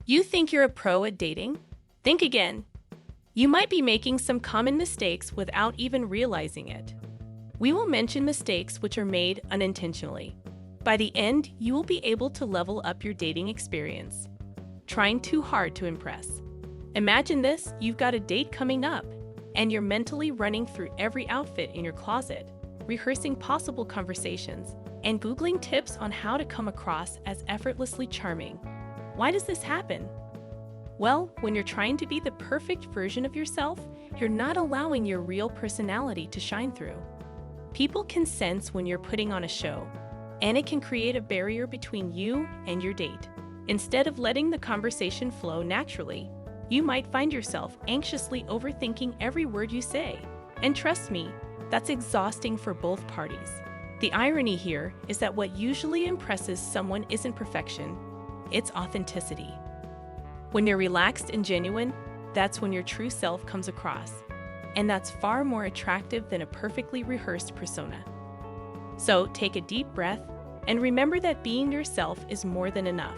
You think you're a pro at dating? Think again. You might be making some common mistakes without even realizing it. We will mention mistakes which are made unintentionally. By the end, you will be able to level up your dating experience. Trying too hard to impress. Imagine this, you've got a date coming up, and you're mentally running through every outfit in your closet, rehearsing possible conversations, and Googling tips on how to come across as effortlessly charming. Why does this happen? Well, when you're trying to be the perfect version of yourself, you're not allowing your real personality to shine through. People can sense when you're putting on a show, and it can create a barrier between you and your date. Instead of letting the conversation flow naturally, you might find yourself anxiously overthinking every word you say. And trust me, that's exhausting for both parties. The irony here is that what usually impresses someone isn't perfection, it's authenticity. When you're relaxed and genuine, that's when your true self comes across. And that's far more attractive than a perfectly rehearsed persona. So take a deep breath and remember that being yourself is more than enough.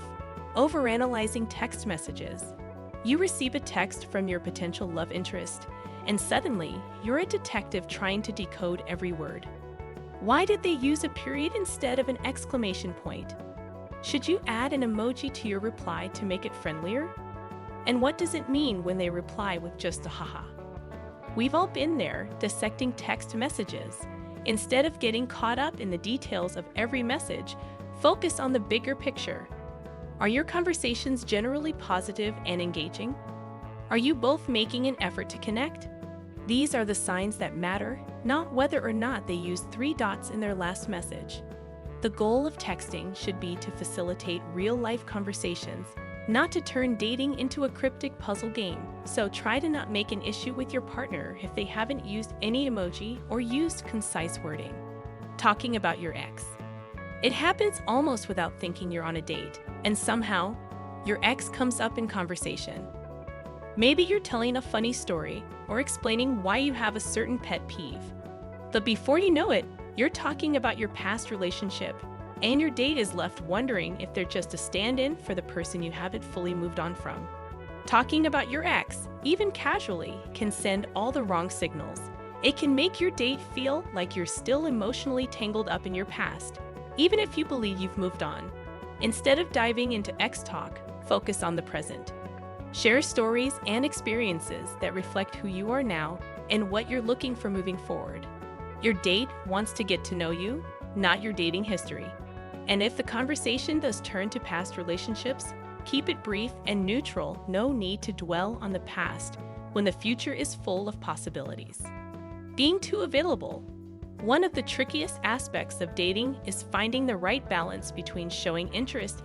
Overanalyzing text messages. You receive a text from your potential love interest, and suddenly you're a detective trying to decode every word. Why did they use a period instead of an exclamation point? Should you add an emoji to your reply to make it friendlier? And what does it mean when they reply with just a haha? We've all been there, dissecting text messages. Instead of getting caught up in the details of every message, focus on the bigger picture. Are your conversations generally positive and engaging? Are you both making an effort to connect? These are the signs that matter, not whether or not they use 3 dots in their last message. The goal of texting should be to facilitate real-life conversations, not to turn dating into a cryptic puzzle game. So try to not make an issue with your partner if they haven't used any emoji or used concise wording. Talking about your ex. It happens almost without thinking you're on a date, and somehow, your ex comes up in conversation. Maybe you're telling a funny story or explaining why you have a certain pet peeve. But before you know it, you're talking about your past relationship, and your date is left wondering if they're just a stand-in for the person you haven't fully moved on from. Talking about your ex, even casually, can send all the wrong signals. It can make your date feel like you're still emotionally tangled up in your past, even if you believe you've moved on. Instead of diving into ex talk, focus on the present. Share stories and experiences that reflect who you are now and what you're looking for moving forward. Your date wants to get to know you, not your dating history. And if the conversation does turn to past relationships, keep it brief and neutral. No need to dwell on the past when the future is full of possibilities. Being too available. One of the trickiest aspects of dating is finding the right balance between showing interest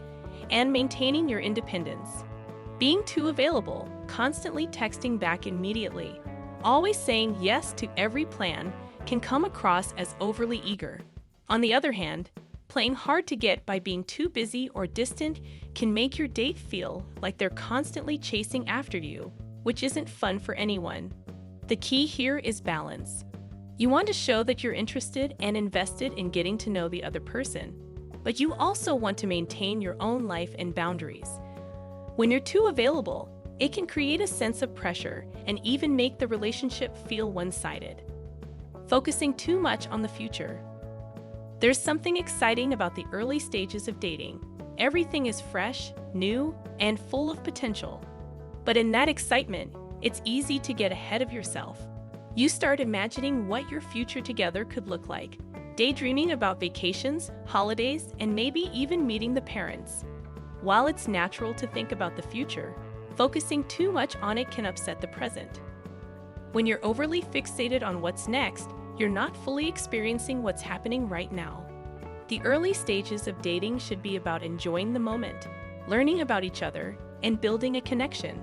and maintaining your independence. Being too available, constantly texting back immediately, always saying yes to every plan, can come across as overly eager. On the other hand, playing hard to get by being too busy or distant can make your date feel like they're constantly chasing after you, which isn't fun for anyone. The key here is balance. You want to show that you're interested and invested in getting to know the other person, but you also want to maintain your own life and boundaries. When you're too available, it can create a sense of pressure and even make the relationship feel one-sided. Focusing too much on the future. There's something exciting about the early stages of dating. Everything is fresh, new, and full of potential. But in that excitement, it's easy to get ahead of yourself. You start imagining what your future together could look like, daydreaming about vacations, holidays, and maybe even meeting the parents. While it's natural to think about the future, focusing too much on it can upset the present. When you're overly fixated on what's next, you're not fully experiencing what's happening right now. The early stages of dating should be about enjoying the moment, learning about each other, and building a connection.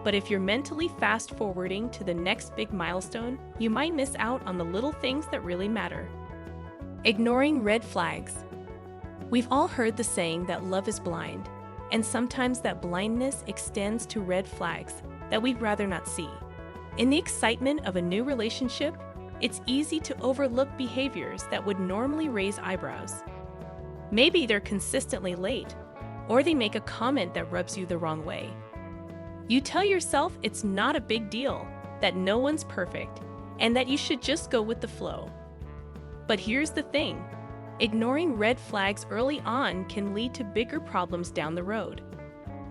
But if you're mentally fast-forwarding to the next big milestone, you might miss out on the little things that really matter. Ignoring red flags. We've all heard the saying that love is blind, and sometimes that blindness extends to red flags that we'd rather not see. In the excitement of a new relationship, it's easy to overlook behaviors that would normally raise eyebrows. Maybe they're consistently late, or they make a comment that rubs you the wrong way. You tell yourself it's not a big deal, that no one's perfect, and that you should just go with the flow. But here's the thing. Ignoring red flags early on can lead to bigger problems down the road.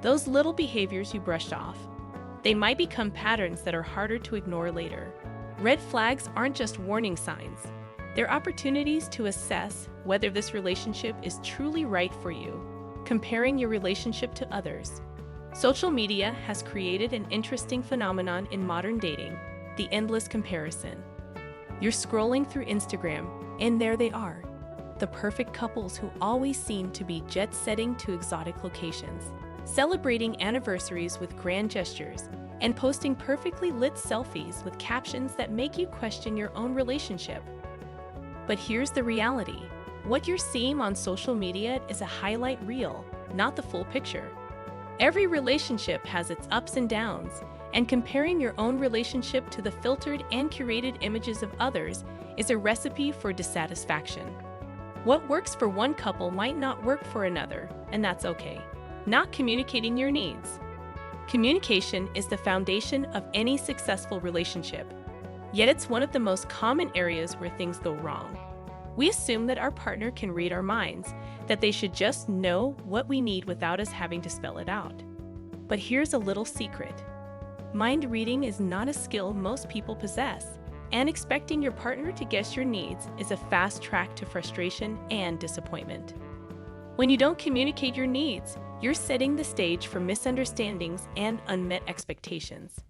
Those little behaviors you brushed off, they might become patterns that are harder to ignore later. Red flags aren't just warning signs. They're opportunities to assess whether this relationship is truly right for you, comparing your relationship to others. Social media has created an interesting phenomenon in modern dating, the endless comparison. You're scrolling through Instagram, and there they are, the perfect couples who always seem to be jet-setting to exotic locations, celebrating anniversaries with grand gestures, and posting perfectly lit selfies with captions that make you question your own relationship. But here's the reality. What you're seeing on social media is a highlight reel, not the full picture. Every relationship has its ups and downs, and comparing your own relationship to the filtered and curated images of others is a recipe for dissatisfaction. What works for one couple might not work for another, and that's okay. Not communicating your needs. Communication is the foundation of any successful relationship, yet it's one of the most common areas where things go wrong. We assume that our partner can read our minds, that they should just know what we need without us having to spell it out. But here's a little secret. Mind reading is not a skill most people possess, and expecting your partner to guess your needs is a fast track to frustration and disappointment. When you don't communicate your needs, you're setting the stage for misunderstandings and unmet expectations.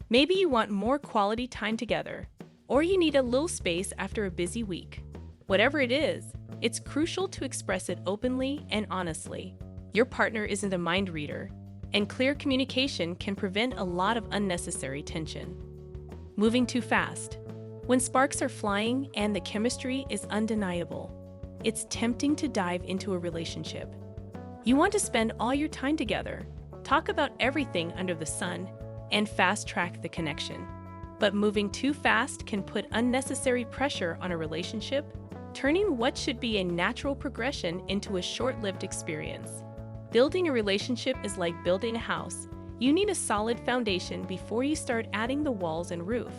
Maybe you want more quality time together, or you need a little space after a busy week. Whatever it is, it's crucial to express it openly and honestly. Your partner isn't a mind reader, and clear communication can prevent a lot of unnecessary tension. Moving too fast. When sparks are flying and the chemistry is undeniable, it's tempting to dive into a relationship. You want to spend all your time together, talk about everything under the sun, and fast-track the connection. But moving too fast can put unnecessary pressure on a relationship, turning what should be a natural progression into a short-lived experience. Building a relationship is like building a house. You need a solid foundation before you start adding the walls and roof.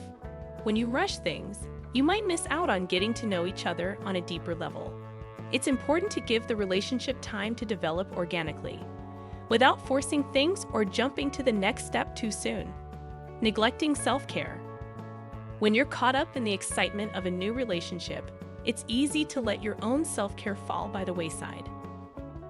When you rush things, you might miss out on getting to know each other on a deeper level. It's important to give the relationship time to develop organically, without forcing things or jumping to the next step too soon. Neglecting self-care. When you're caught up in the excitement of a new relationship, it's easy to let your own self-care fall by the wayside.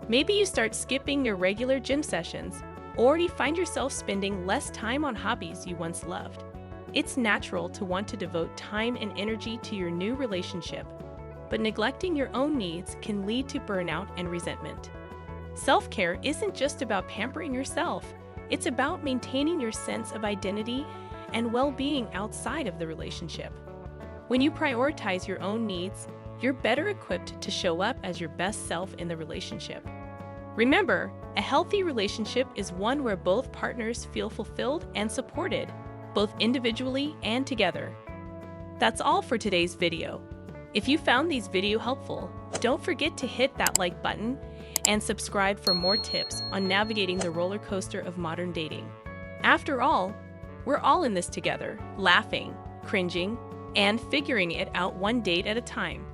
Maybe you start skipping your regular gym sessions, or you find yourself spending less time on hobbies you once loved. It's natural to want to devote time and energy to your new relationship, but neglecting your own needs can lead to burnout and resentment. Self-care isn't just about pampering yourself, it's about maintaining your sense of identity and well-being outside of the relationship. When you prioritize your own needs, you're better equipped to show up as your best self in the relationship. Remember, a healthy relationship is one where both partners feel fulfilled and supported, both individually and together. That's all for today's video. If you found these videos helpful, don't forget to hit that like button and subscribe for more tips on navigating the roller coaster of modern dating. After all, we're all in this together, laughing, cringing, and figuring it out one date at a time.